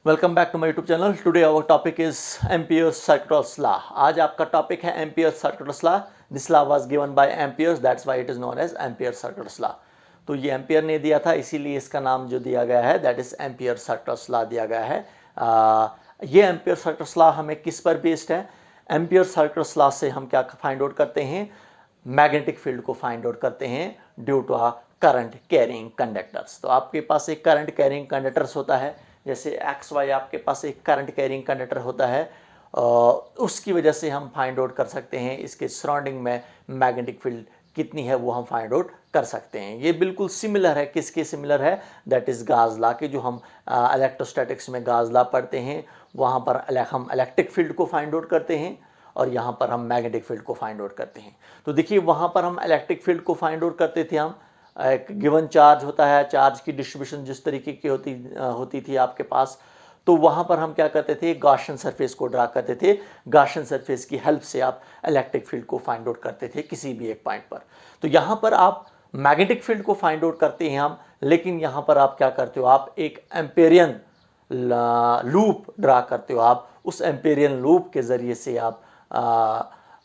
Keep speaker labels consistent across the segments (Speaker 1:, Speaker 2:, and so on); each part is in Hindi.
Speaker 1: Welcome back to my YouTube channel. Today our topic is Ampere's circuital law. आज आपका टॉपिक है Ampere's circuital law. This law was given by Ampere's, that's why it is known as Ampere circuital law. तो ये एम्पियर ने दिया था, इसीलिए इसका नाम जो दिया गया है that is ampere circuital law दिया गया है। ये एम्पियर सर्कुलस लॉ हमें किस पर बेस्ड है? एम्पियर सर्कुलस लॉ से हम क्या फाइंड आउट करते हैं? मैग्नेटिक फील्ड को फाइंड आउट करते हैं due to a current carrying conductors. तो आपके पास एक करंट कैरिंग कंडक्टर्स होता है, जैसे एक्स वाई आपके पास एक करंट कैरिंग कंडक्टर होता है। उसकी वजह से हम फाइंड आउट कर सकते हैं इसके सराउंडिंग में मैग्नेटिक फील्ड कितनी है, वो हम फाइंड आउट कर सकते हैं। ये बिल्कुल सिमिलर है, किसके सिमिलर है? दैट इज गाउस लॉ के, जो हम इलेक्ट्रोस्टैटिक्स में गाउस लॉ पढ़ते हैं। वहाँ पर हम इलेक्ट्रिक फील्ड को फाइंड आउट करते हैं और यहाँ पर हम मैग्नेटिक फील्ड को फाइंड आउट करते हैं। तो देखिए, वहाँ पर हम इलेक्ट्रिक फील्ड को फाइंड आउट करते थे। हम एक गिवन चार्ज होता है, चार्ज की डिस्ट्रीब्यूशन जिस तरीके की होती थी आपके पास, तो वहाँ पर हम क्या करते थे? गॉसियन सरफेस को ड्रा करते थे। गॉसियन सरफेस की हेल्प से आप इलेक्ट्रिक फील्ड को फाइंड आउट करते थे किसी भी एक पॉइंट पर। तो यहाँ पर आप मैग्नेटिक फील्ड को फाइंड आउट करते हैं हम, लेकिन यहाँ पर आप क्या करते हो? आप एक एम्पेरियन लूप ड्रा करते हो। आप उस एम्पेरियन लूप के जरिए से आप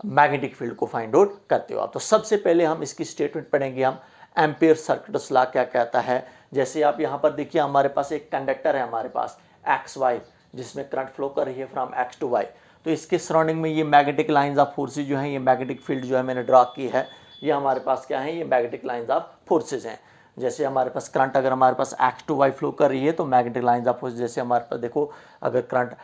Speaker 1: मैग्नेटिक फील्ड को फाइंड आउट करते हो आप। तो सबसे पहले हम इसकी स्टेटमेंट पढ़ेंगे हम, एम्पियर सर्कुलस लॉ क्या कहता है। जैसे आप यहाँ पर देखिए, हमारे पास एक कंडक्टर है, हमारे पास एक्स वाई, जिसमें करंट फ्लो कर रही है फ्रॉम एक्स टू वाई। तो इसके सराउंडिंग में ये मैग्नेटिक लाइंस ऑफ फोर्सेज जो है, ये मैग्नेटिक फील्ड जो है मैंने ड्रा की है, ये हमारे पास क्या है? ये मैग्नेटिक लाइंस ऑफ फोर्सेज हैं। जैसे हमारे पास करंट अगर हमारे पास एक्स टू वाई फ्लो कर रही है तो मैग्नेटिक लाइंस ऑफ फोर्स, जैसे हमारे पास देखो, अगर करंट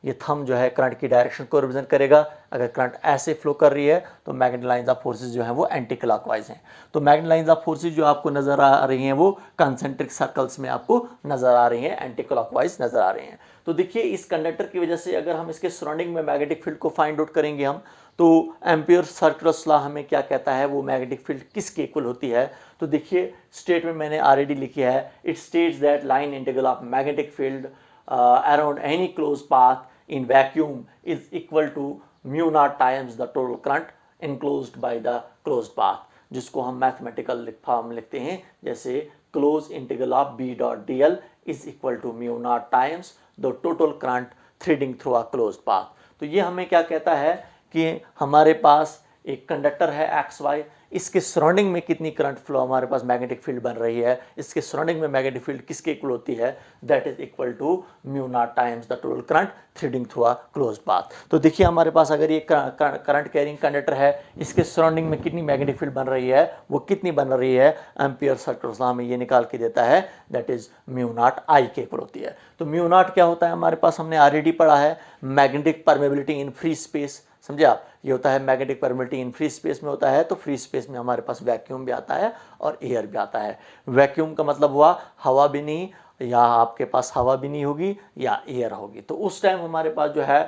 Speaker 1: ये थंब जो है करंट की डायरेक्शन को रिप्रेजेंट करेगा। अगर करंट ऐसे फ्लो कर रही है तो मैग्नेटिक लाइंस ऑफ फोर्सेज जो है वो एंटी क्लॉकवाइज हैं। तो मैग्नेटिक लाइंस ऑफ फोर्सेज जो आपको नजर आ रही हैं वो कंसेंट्रिक सर्कल्स में आपको नजर आ रही हैं, एंटी क्लॉकवाइज नजर आ रही हैं। तो देखिए, इस कंडक्टर की वजह से अगर हम इसके सराउंडिंग में मैग्नेटिक फील्ड को फाइंड आउट करेंगे हम, तो एम्पियर सर्कुलस लॉ हमें क्या कहता है? वो मैग्नेटिक फील्ड किसके इक्वल होती है? तो देखिए, स्टेटमेंट मैंने ऑलरेडी लिखी है। It states that line integral of magnetic field around any closed path in vacuum is equal to mu naught times the total current enclosed by the closed path, जिसको हम मैथमेटिकल फॉर्म लिखते हैं, जैसे close integral of B dot D L is equal to mu naught times the total current threading through a closed path. तो ये हमें क्या कहता है कि हमारे पास एक कंडक्टर है एक्स वाई, इसके सराउंडिंग में कितनी करंट फ्लो हमारे पास मैग्नेटिक फील्ड बन रही है, इसके सराउंडिंग में मैग्नेटिक फील्ड किसके इक्वल होती है? That is equal to mu naught times the total current threading through a closed path. तो देखिए, हमारे पास अगर ये करंट कैरिंग कंडक्टर है, इसके सराउंडिंग में कितनी मैग्नेटिक फील्ड बन रही है, वो कितनी बन रही है? एम्पियर सर्कुलस लॉ में ये निकाल के देता है, that is mu naught I के इक्वल होती है। तो म्यू नॉट क्या होता है हमारे पास? हमने ऑलरेडी पढ़ा है, magnetic permeability in free space. समझे आप? ये होता है magnetic permittivity in free space में होता है। तो फ्री स्पेस में हमारे पास वैक्यूम भी आता है और एयर भी आता है। वैक्यूम का मतलब हुआ हवा भी नहीं, या आपके पास हवा भी नहीं होगी या एयर होगी। तो उस टाइम हमारे पास जो है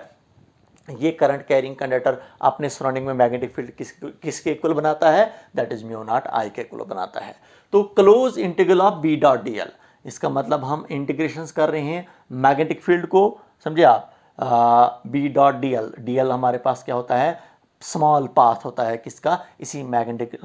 Speaker 1: ये करंट कैरिंग कंडक्टर अपने सराउंडिंग में मैग्नेटिक फील्ड किसके इक्वल बनाता है? That is mu naught I के इक्वल बनाता है। तो close integral of B dot D L, इसका मतलब हम इंटीग्रेशन कर रहे हैं मैग्नेटिक फील्ड को। समझे आप? B dot D L, D L हमारे पास क्या होता है? स्मॉल पाथ होता है किसका? इसी मैग्नेटिक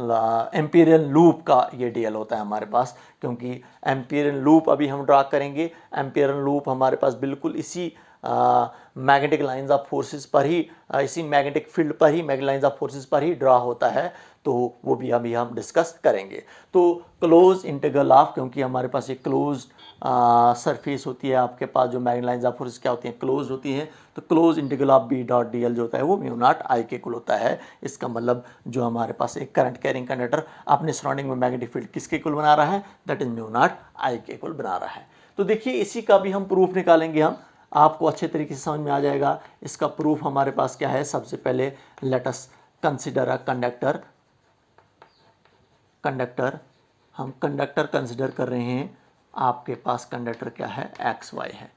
Speaker 1: एम्पीरियल लूप का ये डीएल होता है हमारे पास, क्योंकि एम्पीरियल लूप अभी हम ड्रा करेंगे। एम्पीरियल लूप हमारे पास बिल्कुल इसी मैग्नेटिक लाइंस ऑफ फोर्सेस पर ही, इसी मैग्नेटिक फील्ड पर ही, मैग्नेटिक लाइंस ऑफ फोर्सेस पर ही ड्रा होता है। तो वो भी अभी हम डिस्कस करेंगे। तो क्लोज इंटीग्रल ऑफ, क्योंकि हमारे पास एक क्लोज सरफेस होती है आपके पास, जो मैग्नेटिक लाइंस ऑफ फोर्सेस क्या होती हैं? क्लोज होती हैं। तो close integral of B dot D L जो होता है वो म्यू नॉट आई के इक्वल होता है। इसका मतलब जो हमारे पास एक करंट कैरिंग कंडक्टर अपने सराउंडिंग में मैग्नेटिक फील्ड किसके इक्वल बना रहा है? That is mu naught I के इक्वल बना रहा है। तो देखिए, इसी का भी हम प्रूफ निकालेंगे हम, आपको अच्छे तरीके से समझ में आ जाएगा। इसका प्रूफ हमारे पास क्या है? सबसे पहले let us consider a conductor. Conductor, हम कंडक्टर कंसिडर कर रहे हैं। आपके पास कंडक्टर क्या है? एक्स वाई है।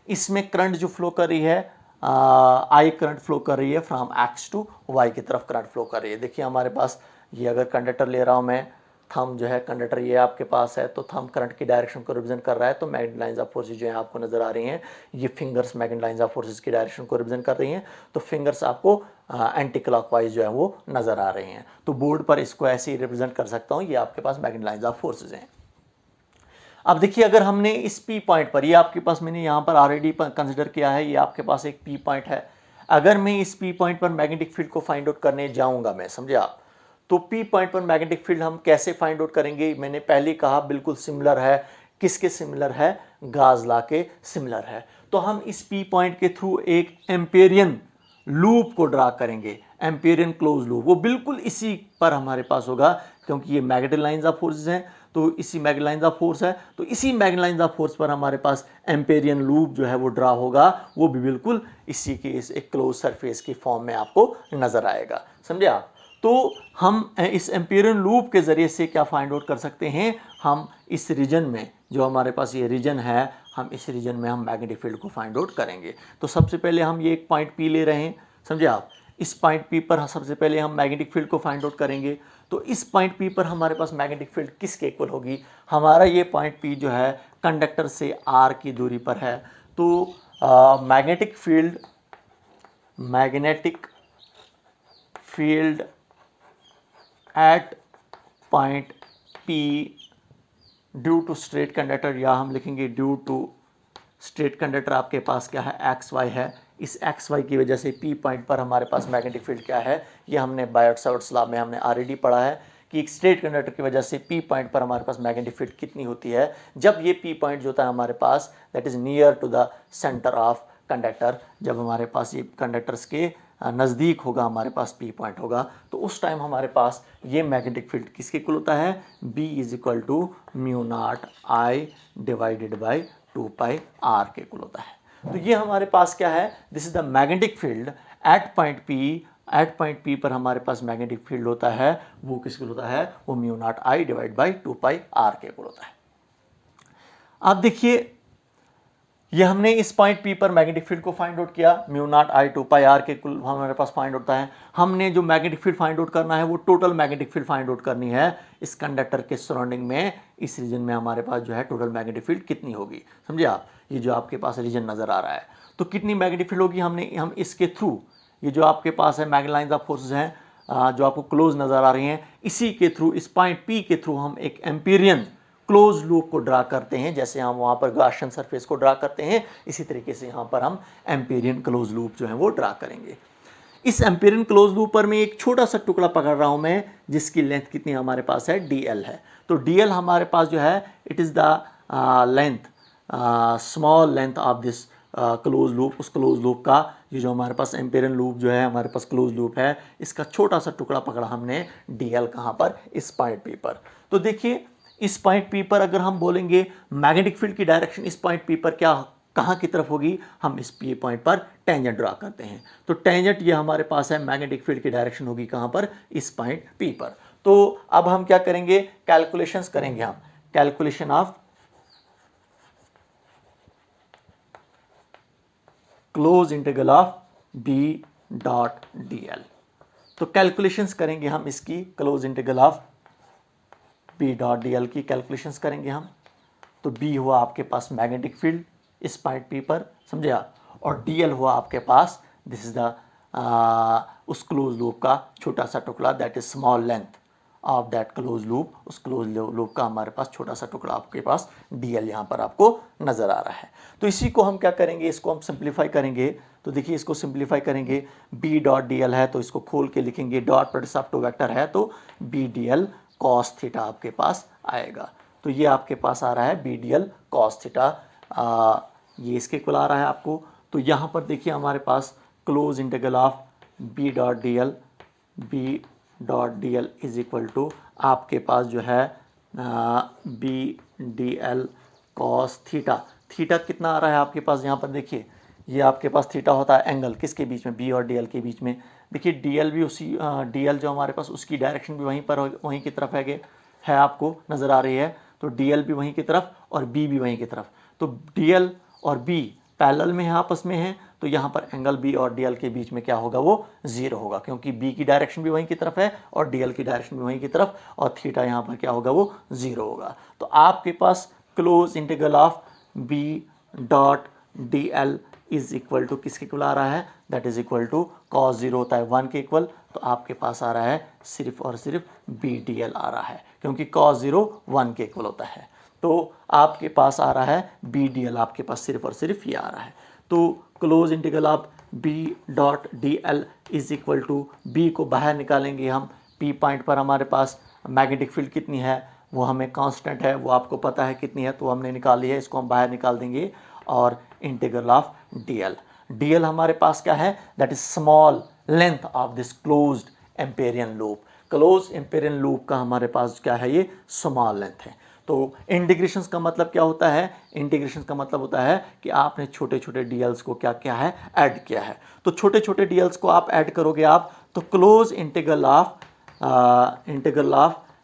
Speaker 1: इसमें करंट जो फ्लो कर रही है, आई करंट फ्लो कर रही है फ्रॉम एक्स टू वाई की तरफ करंट फ्लो कर रही है। देखिए, हमारे पास ये अगर कंडक्टर ले रहा हूँ मैं, थंब जो है कंडक्टर ये आपके पास है, तो थंब करंट की डायरेक्शन को रिप्रेजेंट कर रहा है। तो मैग्नेटिक लाइंस ऑफ फोर्सेस जो है आपको नजर आ रही हैं, ये fingers magnetic lines of forces की डायरेक्शन को रिप्रेजेंट कर रही हैं। तो फिंगर्स आपको एंटी क्लॉकवाइज जो है वो नजर आ रही हैं। तो बोर्ड पर इसको ऐसे ही रिप्रेजेंट कर सकता हूँ, ये आपके पास मैग्नेटिक लाइंस ऑफ फोर्सेस हैं। अब देखिए अगर हमने इस पी पॉइंट पर, ये आपके पास मैंने यहाँ पर ऑलरेडी कंसिडर किया है, ये आपके पास एक पी पॉइंट है। अगर मैं इस पी पॉइंट पर मैग्नेटिक फील्ड को फाइंड आउट करने जाऊंगा मैं, समझे आप, तो पी पॉइंट पर मैग्नेटिक फील्ड हम कैसे फाइंड आउट करेंगे? मैंने पहले कहा बिल्कुल सिमिलर है। किसके सिमिलर है? गाज लॉ के सिमिलर है। तो हम इस पी पॉइंट के थ्रू एक एम्पेरियन लूप को ड्रा करेंगे, एम्पेरियन क्लोज लूप। वो बिल्कुल इसी पर हमारे पास होगा, क्योंकि ये मैग्नेटिक लाइंस ऑफ फोर्सेस हैं, तो इसी मैग्नेटिक लाइंस ऑफ फोर्स है, तो इसी मैग्नेटिक लाइंस ऑफ फोर्स पर हमारे पास एम्पेरियन लूप जो है वो ड्रा होगा। वो भी बिल्कुल इसी के इस एक क्लोज सरफेस की फॉर्म में आपको नजर आएगा, समझे आप। तो हम इस एम्पेरियन लूप के जरिए से क्या फाइंड आउट कर सकते हैं? हम इस रीजन में, जो हमारे पास ये रीजन है, हम इस रीजन में हम मैग्नेटिक फील्ड को फाइंड आउट करेंगे। तो सबसे पहले हम ये एक पॉइंट पी ले रहे हैं, समझे आप। इस पॉइंट पी पर सबसे पहले हम मैग्नेटिक फील्ड को फाइंड आउट करेंगे। तो इस पॉइंट पी पर हमारे पास मैग्नेटिक फील्ड किसके इक्वल होगी? हमारा ये पॉइंट पी जो है कंडक्टर से आर की दूरी पर है। तो magnetic field at point P due to straight conductor, या हम लिखेंगे ड्यू टू स्ट्रेट कंडक्टर आपके पास क्या है? एक्स वाई है। इस एक्स वाई की वजह से पी पॉइंट पर हमारे पास मैग्नेटिक फील्ड क्या है? ये हमने बायोट-सावर्ट्स लॉ में हमने ऑलरेडी पढ़ा है कि एक स्ट्रेट कंडक्टर की वजह से पी पॉइंट पर हमारे पास मैग्नेटिक फील्ड कितनी होती है? जब ये पी पॉइंट जो होता है हमारे पास, that is near to the centre of conductor, जब हमारे पास ये कंडक्टर्स के नज़दीक होगा, हमारे पास पी पॉइंट होगा, तो उस टाइम हमारे पास ये मैग्नेटिक फील्ड किसके इक्वल होता है? B is equal to mu naught I divided by 2 pi R के इक्वल होता है। तो ये हमारे पास क्या है? This is the magnetic field at point P. At point P पर हमारे पास मैग्नेटिक फील्ड होता है, वो किसके होता है? वो mu naught I divide by 2 pi R के इक्वल होता है। अब देखिए, ये हमने इस पॉइंट पी पर मैग्नेटिक फील्ड को फाइंड आउट किया, mu naught I 2 pi R के कुल हमारे पास फाइंड होता है। हमने जो मैग्नेटिक फील्ड फाइंड आउट करना है वो total magnetic field find out करनी है इस कंडक्टर के सराउंडिंग में। इस रीजन में हमारे पास जो है टोटल मैग्नेटिक फील्ड कितनी होगी, समझे आप। ये जो आपके पास रीजन नजर आ रहा है, तो कितनी मैग्नेटिक फील्ड होगी? हम इसके थ्रू, ये जो आपके पास है मैग्नेटिक लाइंस ऑफ फोर्सेस हैं जो आपको क्लोज नजर आ रही हैं, इसी के थ्रू, इस पॉइंट पी के थ्रू हम एक एम्पीरियन क्लोज लूप को ड्रा करते हैं। जैसे हम वहां पर गॉसियन सरफेस को ड्रा करते हैं, इसी तरीके से यहां पर हम एम्पीरियन क्लोज लूप जो है वो ड्रा करेंगे। इस एम्पीरियन क्लोज लूप पर मैं एक छोटा सा टुकड़ा पकड़ रहा हूं मैं, जिसकी लेंथ कितनी हमारे पास है? dl है। तो dl हमारे पास जो है, it is the length, small length of this close loop. उस क्लोज लूप का ये जो हमारे पास एम्पीरियन लूप जो है, हमारे पास क्लोज लूप है, इसका छोटा सा टुकड़ा पकड़ा हमने dl कहां पर? इस पॉइंट पी पर। तो देखिए, इस पॉइंट पी पर अगर हम बोलेंगे मैग्नेटिक फील्ड की डायरेक्शन इस पॉइंट पी पर क्या कहां की तरफ होगी? हम इस पी पॉइंट पर टेंजेंट ड्रा करते हैं। तो टेंजेंट ये हमारे पास है, मैग्नेटिक फील्ड की डायरेक्शन होगी कहां पर? इस पॉइंट पी पर। तो अब हम क्या करेंगे? कैलकुलेशंस करेंगे हम, calculation of close integral of B dot dl। तो कैलकुलेशंस करेंगे हम इसकी, close integral of B dot dl की कैलकुलेशंस करेंगे हम। तो बी हुआ आपके पास मैग्नेटिक फील्ड इस पॉइंट पी पर, समझे आप, और dl हुआ आपके पास, दिस इज द उस क्लोज लूप का छोटा सा टुकड़ा, that is small length of that close loop. उस क्लोज लूप का हमारे पास छोटा सा टुकड़ा आपके पास dl यहाँ पर आपको नजर आ रहा है। तो इसी को हम क्या करेंगे? इसको हम सिंप्लीफाई करेंगे। तो देखिए, इसको सिंप्लीफाई करेंगे, b डॉट dl है तो इसको खोल के लिखेंगे, dot product of two vector है तो b dl cos थीटा आपके पास आएगा। तो ये आपके पास आ रहा है B D L cos theta, ये इसके इक्वल आ रहा है आपको। तो यहाँ पर देखिए हमारे पास close integral of B dot D L is equal to आपके पास जो है B D L cos theta. Theta कितना आ रहा है आपके पास? यहाँ पर देखिए, ये आपके पास थीटा होता है एंगल किसके बीच में? बी और डी एल के बीच में। देखिए डीएल भी उसी, डीएल जो हमारे पास, उसकी डायरेक्शन भी वहीं पर, वहीं की तरफ है आपको नज़र आ रही है। तो डीएल भी वहीं की तरफ और बी भी वहीं की तरफ। तो डीएल और बी पैरेलल में है, आपस में है, तो यहाँ पर एंगल बी और डीएल के बीच में क्या होगा? वो जीरो होगा, क्योंकि बी की डायरेक्शन भी वहीं की तरफ है और डीएल की डायरेक्शन भी वहीं की तरफ, और थीटा यहाँ पर क्या होगा? वो जीरो होगा। तो आपके पास close integral of B dot D L is equal to किसके इक्वल आ रहा है? That is equal to cos zero होता है 1 के इक्वल, तो आपके पास आ रहा है सिर्फ और सिर्फ बी डी एल आ रहा है, क्योंकि कॉस जीरो 1 के इक्वल होता है। तो आपके पास आ रहा है बी डी एल, आपके पास सिर्फ और सिर्फ ये आ रहा है। तो close integral of B dot D L is equal to, B को बाहर निकालेंगे हम, पी पॉइंट पर हमारे पास मैग्नेटिक फील्ड कितनी है वो हमें कांस्टेंट है, वो आपको पता है कितनी है, तो हमने निकाली है, इसको हम बाहर निकाल देंगे। और integral of D L, D L हमारे पास क्या है, that is small length of this closed Amperian loop. Close Amperian loop का हमारे पास क्या है, ये स्मॉल लेंथ है। तो इंटीग्रेशंस का मतलब क्या होता है, इंटीग्रेशंस का मतलब होता है कि आपने छोटे छोटे डीएल्स को क्या किया है, ऐड किया है। तो छोटे छोटे डीएल्स को आप ऐड करोगे आप, तो close integral of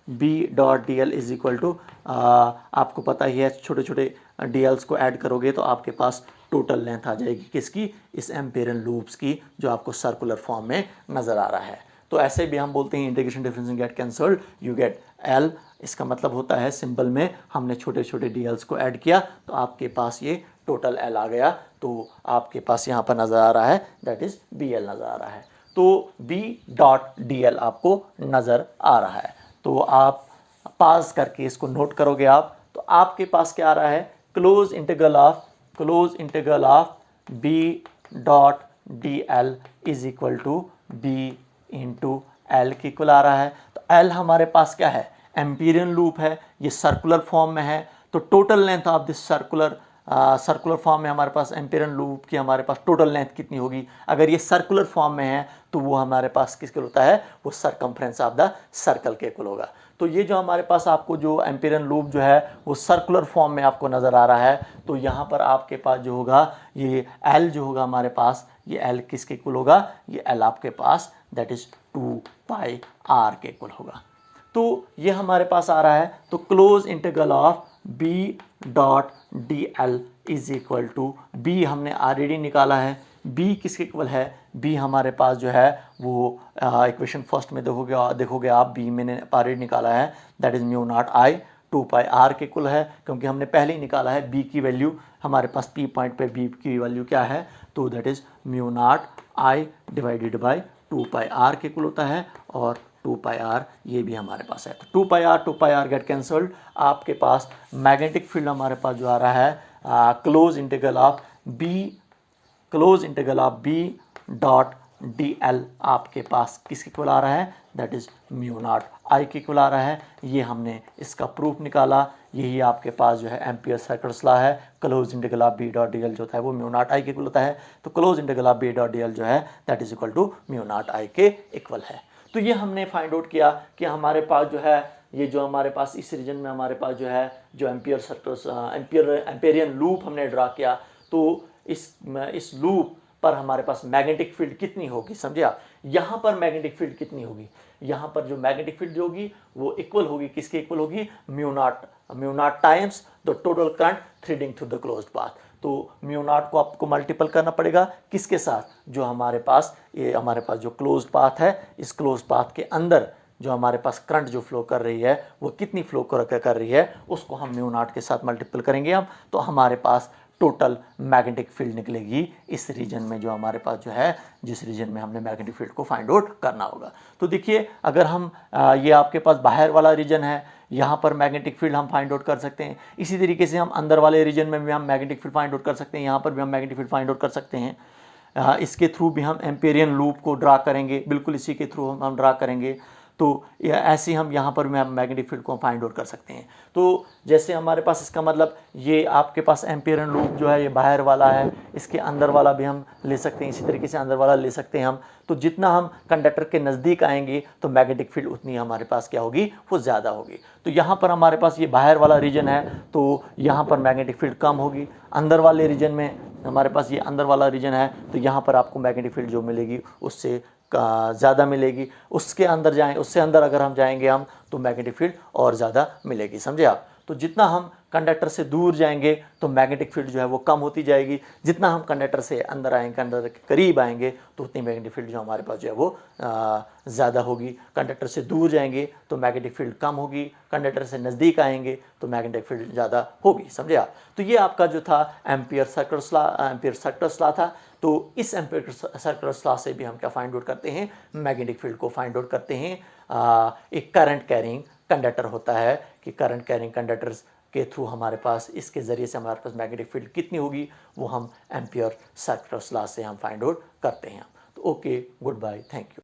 Speaker 1: B dot D L is equal to, आपको पता ही है छोटे छोटे डीएल्स को ऐड करोगे तो आपके पास टोटल लेंथ आ जाएगी किसकी, इस एम्पेरियन लूप्स की, जो आपको सर्कुलर फॉर्म में नजर आ रहा है। तो ऐसे भी हम बोलते हैं integration differentiation get cancelled, you get L. इसका मतलब होता है सिंबल में हमने छोटे छोटे डीएल्स को ऐड किया तो आपके पास ये टोटल एल आ गया। तो आपके पास यहाँ पर नज़र आ रहा है दैट इज बी एल नज़र आ रहा है। तो बी डॉट डी एल आपको नज़र आ रहा है। तो आप पास करके इसको नोट करोगे आप, तो आपके पास क्या आ रहा है, close integral of B dot D L is equal to B into L की इक्वल आ रहा है। तो एल हमारे पास क्या है, एम्पीरियन लूप है, ये सर्कुलर फॉर्म में है। तो total length of this circular form में हमारे पास एम्पीरियन लूप की हमारे पास टोटल लेंथ कितनी होगी, अगर ये सर्कुलर फॉर्म में है तो वो हमारे पास किसके होता है, वो सरकमफ्रेंस ऑफ द सर्कल के इक्वल होगा। तो ये जो हमारे पास आपको जो एम्पीरियन लूप जो है वो सर्कुलर फॉर्म में आपको नज़र आ रहा है। तो यहाँ पर आपके पास जो होगा ये एल जो होगा हमारे पास, ये एल किसके इक्वल होगा, ये एल आपके पास दैट इज 2 पाई आर के इक्वल होगा। तो ये हमारे पास आ रहा है। तो close integral of B dot D L is equal to, B हमने ऑलरेडी निकाला है, बी किसके इक्वल है, बी हमारे पास जो है वो इक्वेशन फर्स्ट में देखोगे आप, बी मैंने ऑलरेडी निकाला है that is mu naught I 2 pi R के इक्वल है, क्योंकि हमने पहले ही निकाला है बी की वैल्यू, हमारे पास पी पॉइंट पे बी की वैल्यू क्या है, तो that is mu naught I divided by 2 pi R के इक्वल होता है। और 2 पाई आर ये भी हमारे पास है। तो 2 पाई आर गेट कैंसल्ड, आपके पास मैग्नेटिक फील्ड हमारे पास जो आ रहा है close integral of B dot D L आपके पास किसके इक्वल आ रहा है, that is mu naught I के इक्वल आ रहा है। ये हमने इसका प्रूफ निकाला, यही आपके पास जो है एम्पियर सर्कुलर लॉ है, close integral of B dot D L जो होता है वो म्यू नॉट आई के इक्वल होता है। तो close integral of B dot D L जो है that is equal to mu naught I के इक्वल है। तो ये हमने फाइंड आउट किया कि हमारे पास जो है ये जो हमारे पास इस रीजन में हमारे पास जो है जो एम्पेरियन लूप हमने ड्रा किया, तो इस लूप पर हमारे पास मैग्नेटिक फील्ड कितनी होगी, समझे आप, यहाँ पर मैग्नेटिक फील्ड कितनी होगी, यहाँ पर जो मैग्नेटिक फील्ड जो होगी वो इक्वल होगी किसके इक्वल होगी, mu naught times the total current threading through the closed path. तो म्यू नॉट को आपको मल्टीपल करना पड़ेगा किसके साथ, जो हमारे पास ये हमारे पास जो क्लोज्ड पाथ है, इस क्लोज्ड पाथ के अंदर जो हमारे पास करंट जो फ्लो कर रही है वो कितनी फ्लो कर रही है, उसको हम म्यू नॉट के साथ मल्टीपल करेंगे हम, तो हमारे पास टोटल मैग्नेटिक फील्ड निकलेगी इस रीजन में, जो हमारे पास जो है जिस रीजन में हमने मैग्नेटिक फील्ड को फाइंड आउट करना होगा। तो देखिए अगर हम ये आपके पास बाहर वाला रीजन है, यहाँ पर मैग्नेटिक फील्ड हम फाइंड आउट कर सकते हैं। इसी तरीके से हम अंदर वाले रीजन में भी हम मैग्नेटिक फील्ड फाइंड आउट कर सकते हैं, यहाँ पर भी हम मैग्नेटिक फील्ड फाइंड आउट कर सकते हैं। इसके थ्रू भी हम एम्पेरियन लूप को ड्रा करेंगे, बिल्कुल इसी के थ्रू हम ड्रा करेंगे। तो ऐसे हम यहाँ पर भी मैग्नेटिक फील्ड को फाइंड आउट कर सकते हैं। तो जैसे हमारे पास इसका मतलब ये आपके पास एम्पेरियन लूप जो है ये बाहर वाला है, इसके अंदर वाला भी हम ले सकते हैं, इसी तरीके से अंदर वाला ले सकते हैं हम। तो जितना हम कंडक्टर के नज़दीक आएंगे तो मैग्नेटिक फील्ड उतनी हमारे पास क्या होगी, वो ज़्यादा होगी। तो यहाँ पर हमारे पास ये बाहर वाला रीजन है तो यहाँ पर मैग्नेटिक फील्ड कम होगी, अंदर वाले रीजन में हमारे पास ये अंदर वाला रीजन है तो यहाँ पर आपको मैग्नेटिक फील्ड जो मिलेगी उससे ज़्यादा मिलेगी। उसके अंदर जाएं, उससे अंदर अगर हम जाएंगे हम तो मैग्नेटिक फील्ड और ज़्यादा मिलेगी, समझे आप। तो जितना हम कंडक्टर से दूर जाएंगे तो मैग्नेटिक फील्ड जो है वो कम होती जाएगी, जितना हम कंडक्टर से अंदर आएंगे, कंडक्टर के करीब आएंगे तो उतनी मैग्नेटिक फील्ड जो हमारे पास जो है वो ज़्यादा होगी। कंडक्टर से दूर जाएंगे तो मैग्नेटिक फील्ड कम होगी, कंडक्टर से नज़दीक आएंगे तो मैग्नेटिक फील्ड ज़्यादा होगी, समझे आप। तो ये आपका जो था एम्पियर सर्कुलर लॉ था। तो इस एम्पियर सर्कुलर लॉ से भी हम क्या फाइंड आउट करते हैं, मैग्नेटिक फील्ड को फाइंड आउट करते हैं। एक करंट कैरिंग कंडक्टर होता है कि करंट कैरिंग कंडक्टर्स के थ्रू हमारे पास, इसके ज़रिए से हमारे पास मैग्नेटिक फील्ड कितनी होगी वो हम एम्पियर सर्कुलर लॉ से हम फाइंड आउट करते हैं। तो okay, good bye, thank you.